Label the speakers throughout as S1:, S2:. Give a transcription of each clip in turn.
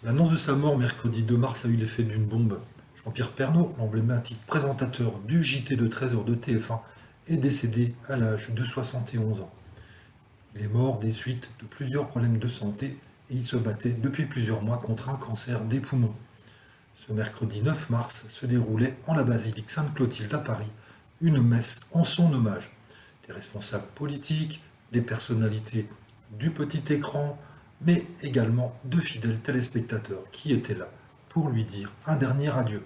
S1: L'annonce de sa mort mercredi 2 mars a eu l'effet d'une bombe. Jean-Pierre Pernaut, l'emblématique présentateur du JT de 13h de TF1, est décédé à l'âge de 71 ans. Il est mort des suites de plusieurs problèmes de santé et il se battait depuis plusieurs mois contre un cancer des poumons. Ce mercredi 9 mars se déroulait en la basilique Sainte-Clotilde à Paris une messe en son hommage. Des responsables politiques, des personnalités du petit écran, mais également de fidèles téléspectateurs qui étaient là pour lui dire un dernier adieu.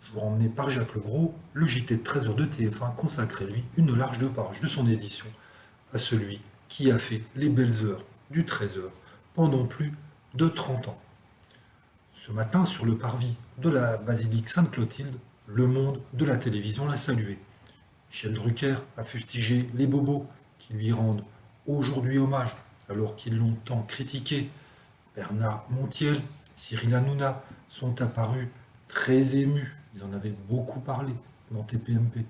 S1: Toujours emmené par Jacques Legros, le JT de 13h de TF1 consacrait lui une large page de son édition à celui qui a fait les belles heures du 13h pendant plus de 30 ans. Ce matin, sur le parvis de la basilique Sainte-Clotilde, le monde de la télévision l'a salué. Michel Drucker a fustigé les bobos qui lui rendent aujourd'hui hommage alors qu'ils l'ont tant critiqué. Bernard Montiel, Cyril Hanouna sont apparus très émus. Ils en avaient beaucoup parlé dans TPMP.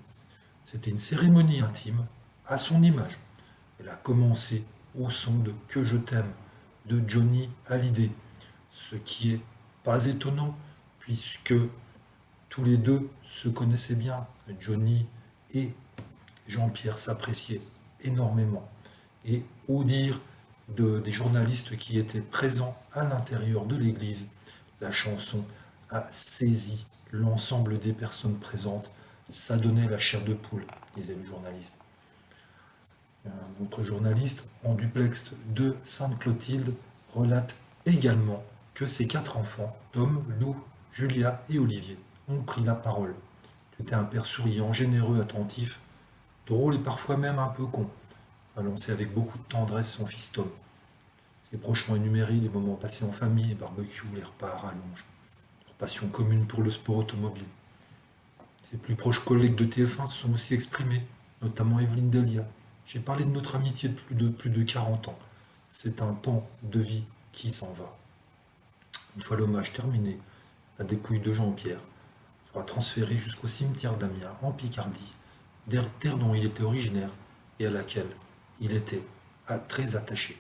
S1: C'était une cérémonie intime à son image. Elle a commencé au son de Que je t'aime de Johnny Hallyday, ce qui est pas étonnant puisque tous les deux se connaissaient bien. Johnny et Jean-Pierre s'appréciaient énormément. Et au dire des journalistes qui étaient présents à l'intérieur de l'église, la chanson a saisi l'ensemble des personnes présentes. Ça donnait la chair de poule, disait le journaliste. Un autre journaliste, en duplex de Sainte-Clotilde, relate également que ses 4 enfants, Tom, Lou, Julia et Olivier, ont pris la parole. Il était un père souriant, généreux, attentif, drôle et parfois même un peu con, annonçait avec beaucoup de tendresse son fils Tom. Ses proches ont énuméré les moments passés en famille, les barbecues, les repas à rallonge, leur passion commune pour le sport automobile. Ses plus proches collègues de TF1 se sont aussi exprimés, notamment Evelyne Delia. J'ai parlé de notre amitié de plus de 40 ans. C'est un pan de vie qui s'en va. Une fois l'hommage terminé, la dépouille de Jean-Pierre sera transférée jusqu'au cimetière d'Amiens, en Picardie, terre dont il était originaire et à laquelle il était très attaché.